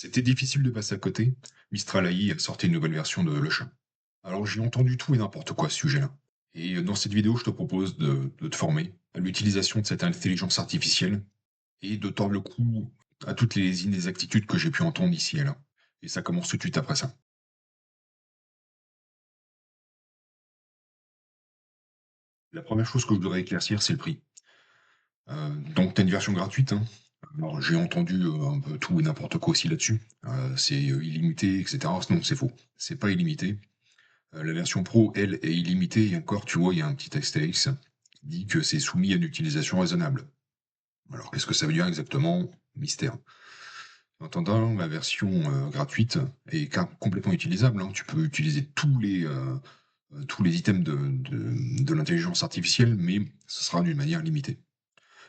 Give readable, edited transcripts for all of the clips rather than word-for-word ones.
C'était difficile de passer à côté. Mistral AI a sorti une nouvelle version de Le Chat. Alors j'ai entendu tout et n'importe quoi à ce sujet-là. Et dans cette vidéo, je te propose de te former à l'utilisation de cette intelligence artificielle et de tordre le cou à toutes les inexactitudes que j'ai pu entendre ici et là. Et ça commence tout de suite après ça. La première chose que je voudrais éclaircir, c'est le prix. Donc tu as une version gratuite, hein. Alors j'ai entendu un peu tout et n'importe quoi aussi là-dessus. C'est illimité, etc. Non, c'est faux. C'est pas illimité. La version pro, elle, est illimitée et encore, tu vois, il y a un petit astérix qui dit que c'est soumis à une utilisation raisonnable. Alors, qu'est-ce que ça veut dire exactement? Mystère. En attendant, la version gratuite est complètement utilisable, hein. Tu peux utiliser tous les items de l'intelligence artificielle, mais ce sera d'une manière limitée.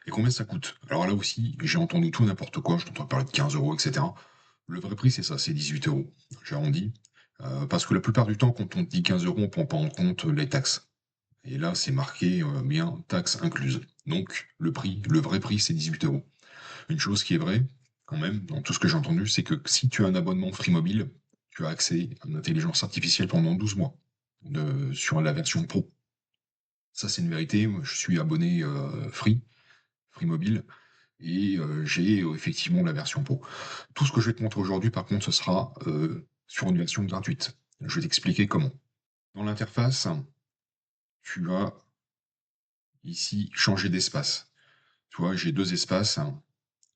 Et combien ça coûte? Alors là aussi, j'ai entendu tout n'importe quoi, je t'entends parler de 15 euros, etc. Le vrai prix, c'est ça, c'est 18 euros. J'ai arrondi. Parce que la plupart du temps, quand on dit 15 euros, on prend pas en compte les taxes. Et là, c'est marqué bien taxes incluses. Donc, le vrai prix, c'est 18 euros. Une chose qui est vraie, quand même, dans tout ce que j'ai entendu, c'est que si tu as un abonnement Free Mobile, tu as accès à une intelligence artificielle pendant 12 mois sur la version Pro. Ça, c'est une vérité. Moi, je suis abonné Free Mobile, et j'ai effectivement la version Pro. Tout ce que je vais te montrer aujourd'hui, par contre, ce sera sur une version gratuite. Je vais t'expliquer comment. Dans l'interface, tu vas ici changer d'espace. Tu vois, j'ai deux espaces.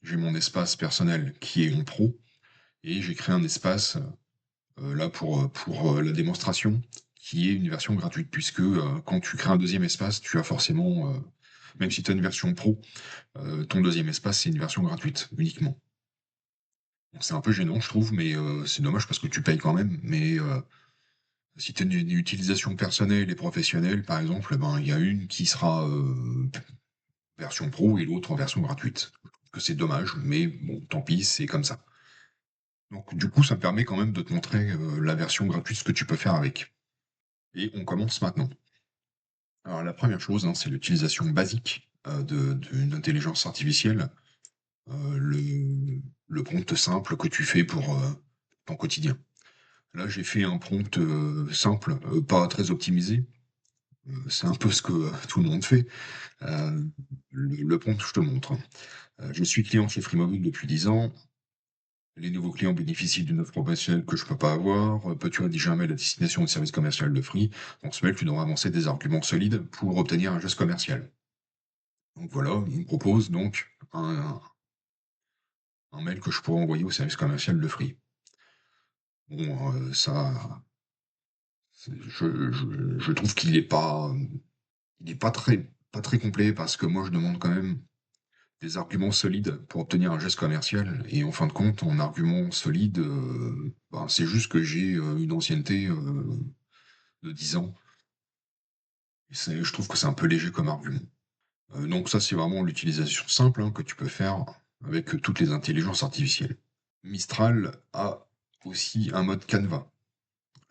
J'ai mon espace personnel qui est mon pro, et j'ai créé un espace là pour la démonstration, qui est une version gratuite, puisque quand tu crées un deuxième espace, tu as forcément, même si tu as une version pro, ton deuxième espace, c'est une version gratuite uniquement. Donc c'est un peu gênant, je trouve, mais c'est dommage parce que tu payes quand même. Mais si tu as une utilisation personnelle et professionnelle, par exemple, ben il y a une qui sera version pro et l'autre en version gratuite. Je trouve que c'est dommage, mais bon, tant pis, c'est comme ça. Donc du coup, ça me permet quand même de te montrer la version gratuite, ce que tu peux faire avec. Et on commence maintenant. Alors la première chose, hein, c'est l'utilisation basique d'une intelligence artificielle, le prompt simple que tu fais pour ton quotidien. Là, j'ai fait un prompt simple, pas très optimisé. C'est un peu ce que tout le monde fait. Le prompt, je te montre, hein. Je suis client chez Free Mobile depuis 10 ans. Les nouveaux clients bénéficient d'une offre promotionnelle que je peux pas avoir. Peux-tu rédiger un mail à destination du service commercial de Free? Dans ce mail, tu devras avancer des arguments solides pour obtenir un geste commercial. Donc voilà, il me propose donc un mail que je pourrais envoyer au service commercial de Free. Bon, je trouve qu'il est pas, pas très complet parce que moi je demande quand même des arguments solides pour obtenir un geste commercial. Et en fin de compte, en argument solide, ben, c'est juste que j'ai une ancienneté de 10 ans. Je trouve que c'est un peu léger comme argument. Donc ça, c'est vraiment l'utilisation simple, hein, que tu peux faire avec toutes les intelligences artificielles. Mistral a aussi un mode Canva,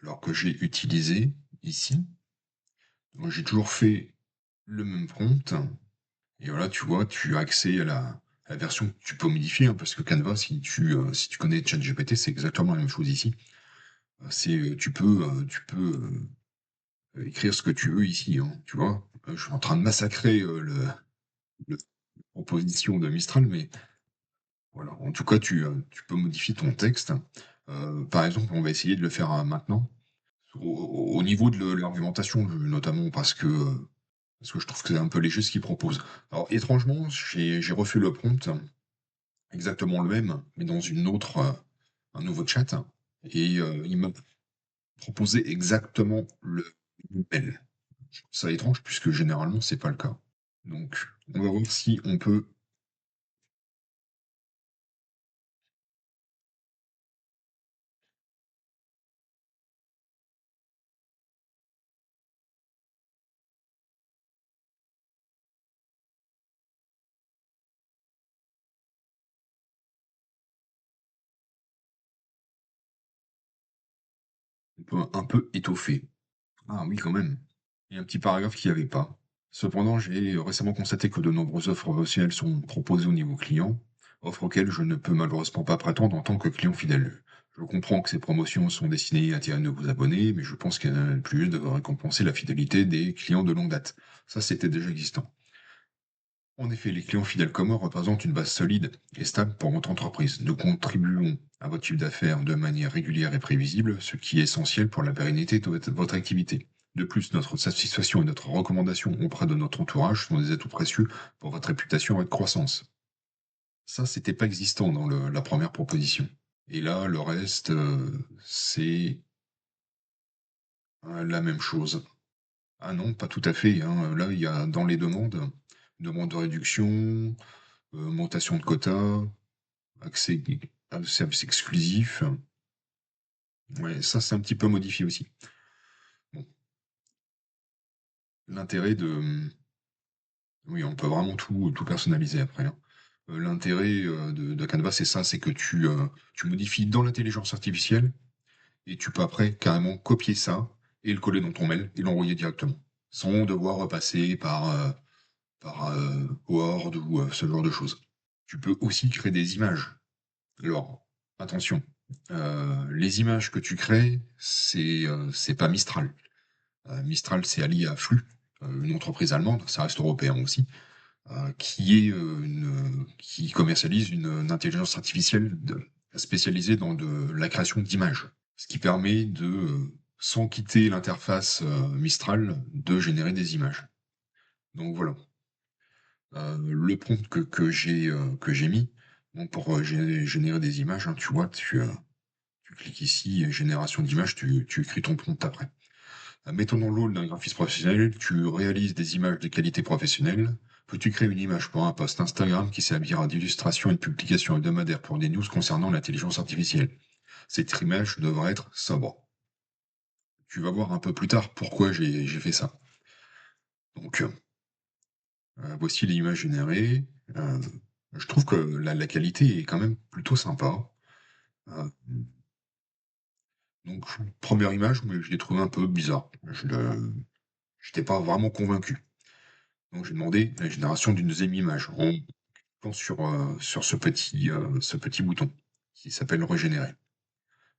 alors que j'ai utilisé ici. Donc, j'ai toujours fait le même prompt. Et voilà, tu vois, tu as accès à la version que tu peux modifier, hein, parce que Canva, si tu connais ChatGPT, c'est exactement la même chose ici. Tu peux écrire ce que tu veux ici, hein, tu vois. Je suis en train de massacrer la proposition de Mistral, mais voilà. En tout cas, tu peux modifier ton texte. Par exemple, on va essayer de le faire maintenant. Au niveau de l'argumentation, notamment parce que je trouve que c'est un peu léger ce qu'il propose. Alors, étrangement, j'ai refait le prompt, exactement le même, mais dans un nouveau chat, et il m'a proposé exactement le mail. Je trouve ça étrange, puisque généralement, c'est pas le cas. Donc, on va voir si on peut. Un peu étoffer. Ah oui, quand même. Il y a un petit paragraphe qu'il n'y avait pas. Cependant, j'ai récemment constaté que de nombreuses offres professionnelles sont proposées au niveau client. offre auquel je ne peux malheureusement pas prétendre en tant que client fidèle. Je comprends que ces promotions sont destinées à attirer de nouveaux abonnés, mais je pense qu'il y en a plus de récompenser la fidélité des clients de longue date. Ça, c'était déjà existant. En effet, les clients fidèles comme moi représentent une base solide et stable pour votre entreprise. Nous contribuons à votre chiffre d'affaires de manière régulière et prévisible, ce qui est essentiel pour la pérennité de votre activité. De plus, notre satisfaction et notre recommandation auprès de notre entourage sont des atouts précieux pour votre réputation et votre croissance. Ça, c'était pas existant dans la première proposition. Et là, le reste, c'est la même chose. Ah non, pas tout à fait, hein. Là, il y a dans les demandes, demande de réduction, augmentation de quotas, accès à des services exclusifs. Ouais, ça, c'est un petit peu modifié aussi. Bon, l'intérêt de, oui, on peut vraiment tout personnaliser après, hein. L'intérêt, de Canva, c'est ça, c'est que tu modifies dans l'intelligence artificielle et tu peux après carrément copier ça et le coller dans ton mail et l'envoyer directement, sans devoir repasser par Word ou ce genre de choses. Tu peux aussi créer des images. Alors, attention, les images que tu crées, c'est pas Mistral. Mistral, c'est allié à Flux, une entreprise allemande, ça reste européen aussi, qui commercialise une intelligence artificielle spécialisée dans de la création d'images. Ce qui permet de, sans quitter l'interface Mistral, de générer des images. Donc voilà. Le prompt que j'ai mis, donc pour générer des images, hein, tu vois, tu cliques ici, génération d'images, tu écris ton prompt après. Mettons dans le rôle d'un graphiste professionnel, tu réalises des images de qualité professionnelle. Peux-tu créer une image pour un post Instagram qui servira d'illustration à une publication hebdomadaire pour des news concernant l'intelligence artificielle? Cette image devrait être sobre. Tu vas voir un peu plus tard pourquoi j'ai fait ça. Donc, voici l'image générée. Euh, je trouve que la qualité est quand même plutôt sympa. Euh, donc, première image, mais je l'ai trouvé un peu bizarre. J'étais pas vraiment convaincu. Donc, j'ai demandé la génération d'une deuxième image en cliquant sur ce petit bouton qui s'appelle régénérer.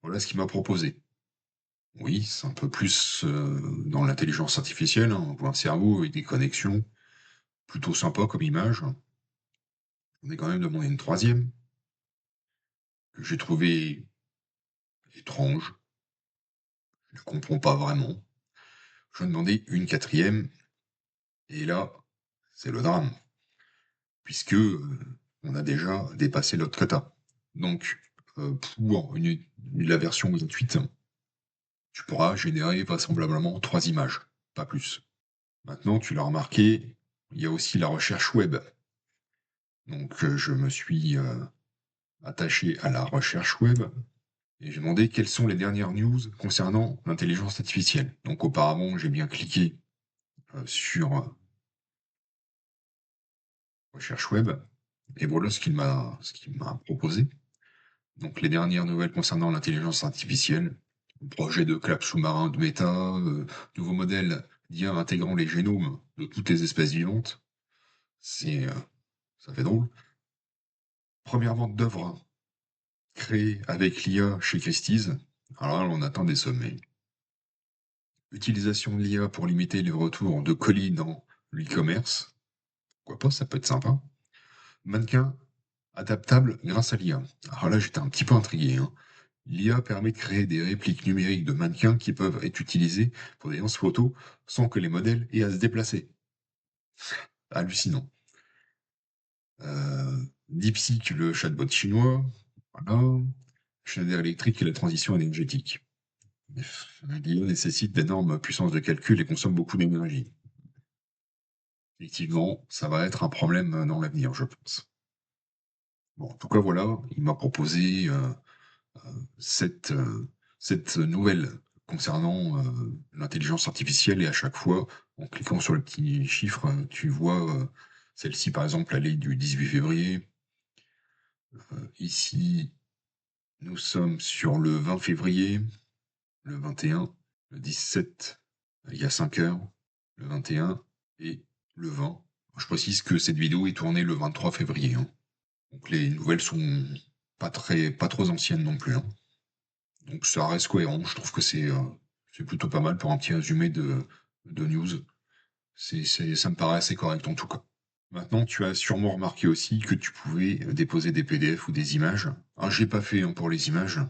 Voilà ce qu'il m'a proposé. Oui, c'est un peu plus dans l'intelligence artificielle, hein. On voit un cerveau avec des connexions, plutôt sympa comme image. On est quand même demandé une troisième, que j'ai trouvé étrange, je ne comprends pas vraiment. Je vais demander une quatrième, et là, c'est le drame, puisque on a déjà dépassé notre quota. Donc, pour la version gratuite, tu pourras générer vraisemblablement 3 images, pas plus. Maintenant, tu l'as remarqué, il y a aussi la recherche web. Donc, je me suis attaché à la recherche web et j'ai demandé quelles sont les dernières news concernant l'intelligence artificielle. Donc, auparavant, j'ai bien cliqué sur recherche web et voilà ce qu'il m'a proposé. Donc, les dernières nouvelles concernant l'intelligence artificielle, projet de clap sous-marin de Meta, nouveau modèle d'IA intégrant les génomes de toutes les espèces vivantes. Ça fait drôle. Première vente d'œuvres créée avec l'IA chez Christie's. Alors là, on atteint des sommets. Utilisation de l'IA pour limiter les retours de colis dans l'e-commerce. Pourquoi pas, ça peut être sympa. Mannequin adaptable grâce à l'IA. Alors là, j'étais un petit peu intrigué, hein. L'IA permet de créer des répliques numériques de mannequins qui peuvent être utilisées pour des séances photos sans que les modèles aient à se déplacer. Hallucinant. DeepSeek, le chatbot chinois. Voilà. Schneider Electric et la transition énergétique. L'IA nécessite d'énormes puissances de calcul et consomme beaucoup d'énergie. Effectivement, ça va être un problème dans l'avenir, je pense. Bon, en tout cas, voilà, il m'a proposé cette, cette nouvelle concernant l'intelligence artificielle et à chaque fois, en cliquant sur le petit chiffre, tu vois celle-ci, par exemple, elle est du 18 février. Ici, nous sommes sur le 20 février, le 21, le 17, il y a 5 heures, le 21 et le 20. Je précise que cette vidéo est tournée le 23 février, hein. Donc les nouvelles sont pas trop anciennes non plus, hein. Donc ça reste cohérent. Je trouve que c'est plutôt pas mal pour un petit résumé de news. Ça me paraît assez correct en tout cas. Maintenant, tu as sûrement remarqué aussi que tu pouvais déposer des PDF ou des images. Alors, je l'ai pas fait, hein, pour les images,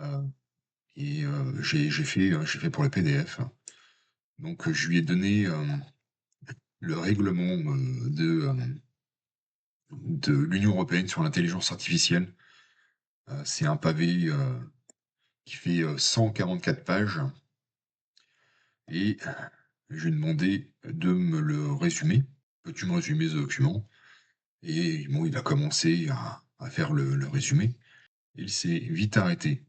heu j'ai fait pour les PDF. Donc, je lui ai donné, le règlement, de l'Union européenne sur l'intelligence artificielle. C'est un pavé, qui fait, 144 pages et je lui ai demandé de me le résumer. «Peux-tu me résumer ce document?» Et bon, il a commencé à faire le résumé et il s'est vite arrêté.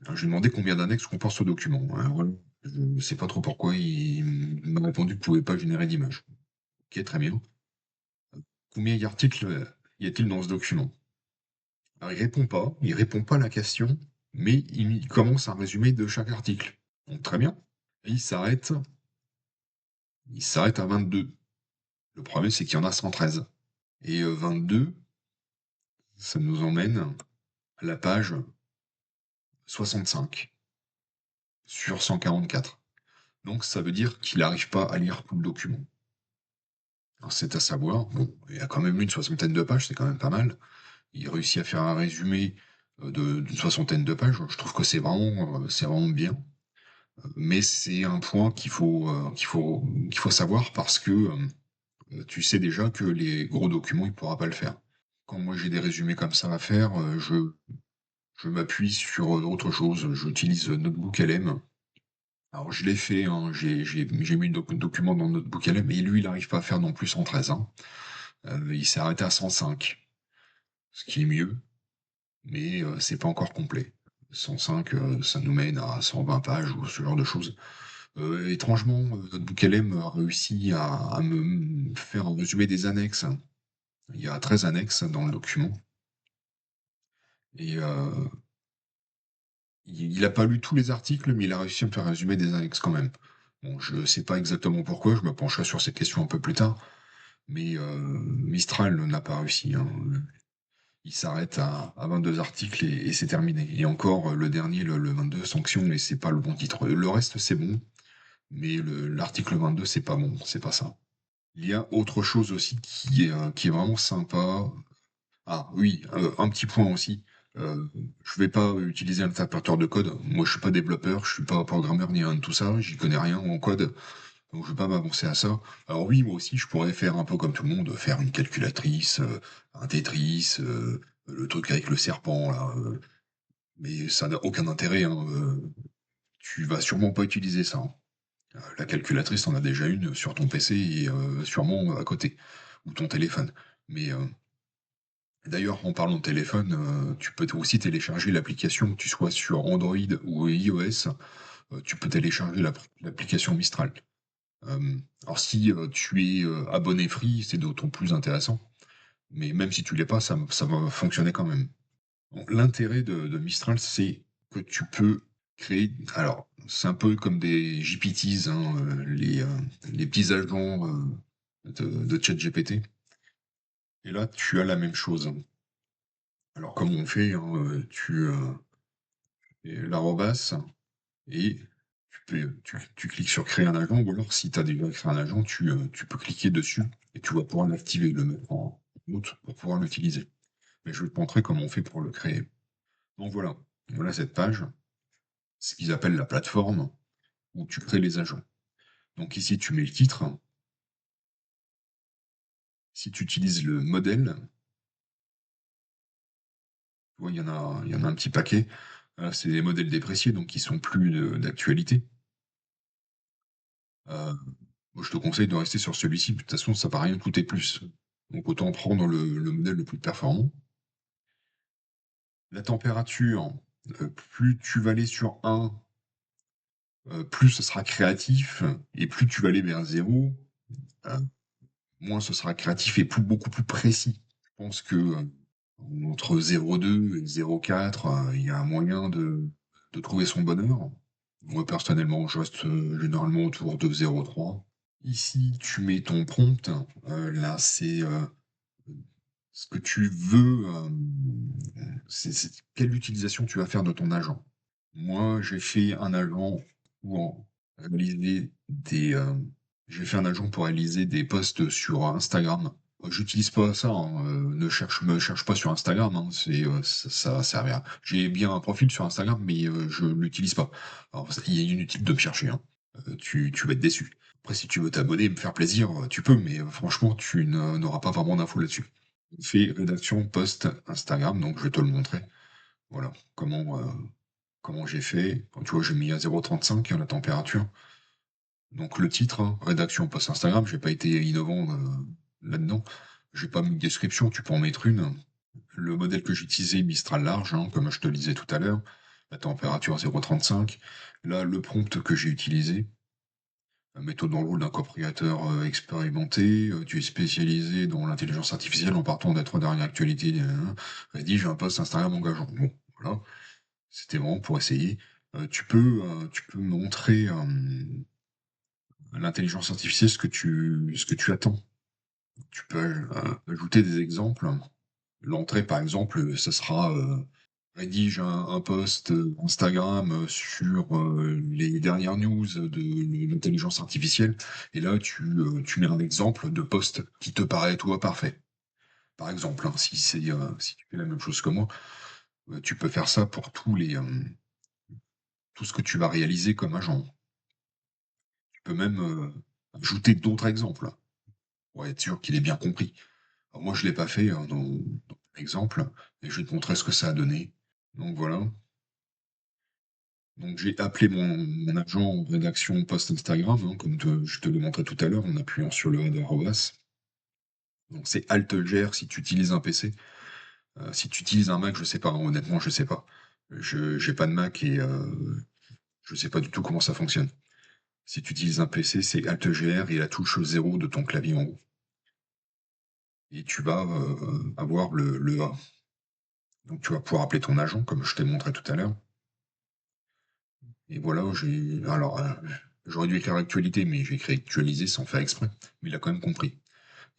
Alors, je lui ai demandé combien d'annexes comporte ce document. Alors là, je ne sais pas trop pourquoi il m'a répondu qu'il ne pouvait pas générer d'image. OK, très bien. Combien d'articles, y a-t-il dans ce document? Alors il répond pas à la question, mais il commence un résumé de chaque article. Donc très bien. Et il s'arrête à 22. Le problème, c'est qu'il y en a 113. Et 22, ça nous emmène à la page 65 sur 144. Donc ça veut dire qu'il n'arrive pas à lire tout le document. Alors c'est à savoir, bon, il y a quand même une soixantaine de pages, c'est quand même pas mal. Il réussit à faire un résumé d'une soixantaine de pages. Je trouve que c'est vraiment bien. Mais c'est un point qu'il faut savoir parce que tu sais déjà que les gros documents, il pourra pas le faire. Quand moi j'ai des résumés comme ça à faire, je m'appuie sur autre chose. J'utilise Notebook LM. Alors je l'ai fait, hein, j'ai mis le document dans Notebook LM, et lui, il n'arrive pas à faire non plus 113, hein. Il s'est arrêté à 105, ce qui est mieux, mais c'est pas encore complet. 105, ça nous mène à 120 pages ou ce genre de choses. Étrangement, Notebook LM a réussi à me faire un résumé des annexes. Il y a 13 annexes dans le document et il a pas lu tous les articles, mais il a réussi à me faire un résumé des annexes quand même. Bon, je sais pas exactement pourquoi, je me pencherai sur cette question un peu plus tard, mais Mistral n'a pas réussi, hein. Il s'arrête à 22 articles et c'est terminé. Et encore, le dernier, le 22, sanction, mais c'est pas le bon titre. Le reste, c'est bon, mais l'article 22, c'est pas bon, c'est pas ça. Il y a autre chose aussi qui est vraiment sympa. Ah oui, un petit point aussi, je vais pas utiliser un interpréteur de code. Moi, je suis pas développeur, je suis pas programmeur ni rien de tout ça, j'y connais rien en code, donc je vais pas m'avancer à ça. Alors oui, moi aussi, je pourrais faire un peu comme tout le monde, faire une calculatrice, un Tetris, le truc avec le serpent là, mais ça n'a aucun intérêt, hein, tu vas sûrement pas utiliser ça, hein. La calculatrice, tu en as déjà une sur ton PC et sûrement à côté, ou ton téléphone. Mais d'ailleurs, en parlant de téléphone, tu peux aussi télécharger l'application, que tu sois sur Android ou iOS, tu peux télécharger l'application Mistral. Alors si, tu es, abonné Free, c'est d'autant plus intéressant, mais même si tu l'es pas, ça va fonctionner quand même. Donc l'intérêt de Mistral, c'est que tu peux créer, alors c'est un peu comme des GPTs, hein, les petits agents, de ChatGPT, et là, tu as la même chose. Alors comme on fait, hein, et l'arrobas, et tu cliques sur créer un agent, ou alors si tu as déjà créé un agent, tu peux cliquer dessus et tu vas pouvoir l'activer, le mettre en route pour pouvoir l'utiliser. Mais je vais te montrer comment on fait pour le créer. Donc voilà, voilà cette page, ce qu'ils appellent la plateforme où tu crées les agents. Donc ici tu mets le titre, si tu utilises le modèle, tu vois, il y en a un petit paquet. C'est des modèles dépréciés, donc qui sont plus d'actualité. Euh, Moi, je te conseille de rester sur celui-ci, de toute façon, ça va rien coûter plus. Donc autant prendre le modèle le plus performant. La température, plus tu vas aller sur un, plus ce sera créatif, et plus tu vas aller vers 0, heu, moins ce sera créatif et beaucoup plus précis. Je pense que, entre 0,2 et 0,4, il y a un moyen de trouver son bonheur. Moi, personnellement, je reste, généralement autour de 0,3. Ici, tu mets ton prompt, là, c'est, ce que tu veux, c'est quelle utilisation tu vas faire de ton agent. Moi, pour réaliser j'ai fait un agent pour réaliser des posts sur Instagram. J'utilise pas ça, hein, me cherche pas sur Instagram, hein, ça va servir. J'ai bien un profil sur Instagram, mais je l'utilise pas. Alors, il est inutile de me chercher, hein. Tu vas être déçu. Après, si tu veux t'abonner et me faire plaisir, tu peux, mais franchement, n'auras pas vraiment d'infos là-dessus. On fait rédaction post Instagram, donc je vais te le montrer. Voilà, comment j'ai fait. Tu vois, j'ai mis à 0,35 la température. Donc le titre, hein, rédaction post Instagram, j'ai pas été innovant là-dedans. J'ai pas mis de description, tu peux en mettre une. Le modèle que j'utilisais, Mistral large, hein, comme je te le disais tout à l'heure. La température 0,35. Là, le prompt que j'ai utilisé. Mets-toi dans le rôle d'un copropriétaire expérimenté. Tu es spécialisé dans l'intelligence artificielle en partant d'être dernière actualité. Rédige un post Instagram engageant. Bon, voilà. C'était vraiment pour essayer. Tu peux montrer à l'intelligence artificielle ce que tu attends. Tu peux ajouter des exemples. L'entrée, par exemple, ça sera rédige un post Instagram sur les dernières news de l'intelligence artificielle. Et là, tu mets un exemple de post qui te paraît, toi, parfait. Par exemple, hein, si tu fais la même chose que moi, tu peux faire ça pour tout ce que tu vas réaliser comme agent. Tu peux même ajouter d'autres exemples pour être sûr qu'il ait bien compris. Alors moi, je l'ai pas fait hein, dans l'exemple, et je vais te montrer ce que ça a donné. Donc voilà. Donc j'ai appelé mon agent en rédaction post Instagram, hein, je te le montrais tout à l'heure, en appuyant sur le header ROAS. Donc c'est Alt-Ger si tu utilises un PC. Si tu utilises un Mac, je sais pas, hein, honnêtement, je sais pas. J'ai pas de Mac et je sais pas du tout comment ça fonctionne. Si tu utilises un PC, c'est Alt-Gr et la touche 0 de ton clavier en haut. Et tu vas avoir le A. Donc tu vas pouvoir appeler ton agent, comme je t'ai montré tout à l'heure. Et voilà, j'aurais dû écrire actualité, mais j'ai écrit actualiser sans faire exprès. Mais il a quand même compris.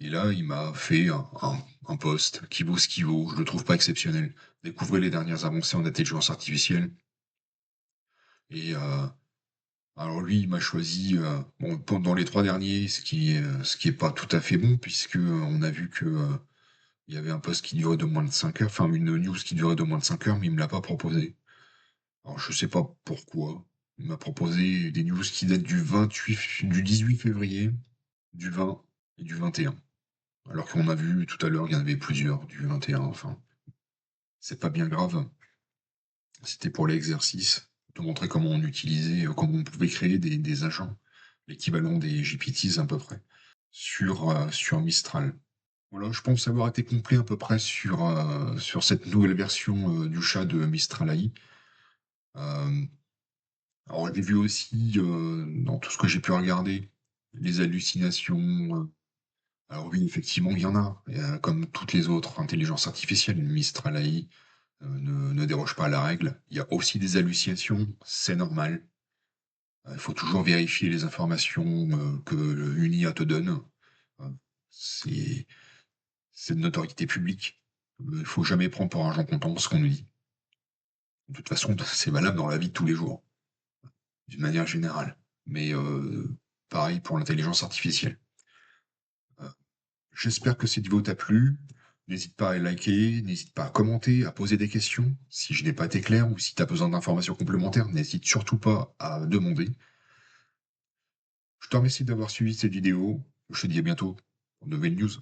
Et là, il m'a fait un post qui vaut ce qu'il vaut. Je le trouve pas exceptionnel. Découvrez les dernières avancées en intelligence artificielle. Et alors lui, il m'a choisi bon, pendant les trois derniers, ce qui est pas tout à fait bon, puisque on a vu que il y avait un post qui durait de moins de 5 heures, enfin une news qui durait de moins de 5 heures, mais il me l'a pas proposé. Alors je sais pas pourquoi. Il m'a proposé des news qui datent du 18 février, du 20 et du 21. Alors qu'on a vu tout à l'heure, il y en avait plusieurs du 21, enfin. C'est pas bien grave. C'était pour l'exercice, de montrer comment on utilisait, comment on pouvait créer des agents, l'équivalent des GPTs à peu près, sur Mistral. Voilà, je pense avoir été complet à peu près sur cette nouvelle version du chat de Mistral AI. Euh, alors j'ai vu aussi, dans tout ce que j'ai pu regarder, les hallucinations. Alors oui, effectivement, il y en a. Comme toutes les autres intelligences artificielles, Mistral AI ne déroge pas à la règle. Il y a aussi des hallucinations, c'est normal. Il faut toujours vérifier les informations que une IA te donne. Euh, c'est c'est de notoriété publique. Il faut jamais prendre pour argent comptant ce qu'on nous dit. De toute façon, c'est valable dans la vie de tous les jours, d'une manière générale. Mais pareil pour l'intelligence artificielle. Euh, J'espère que cette vidéo t'a plu. N'hésite pas à liker, n'hésite pas à commenter, à poser des questions. Si je n'ai pas été clair ou si tu as besoin d'informations complémentaires, n'hésite surtout pas à demander. Je te remercie d'avoir suivi cette vidéo. Je te dis à bientôt pour de nouvelles news.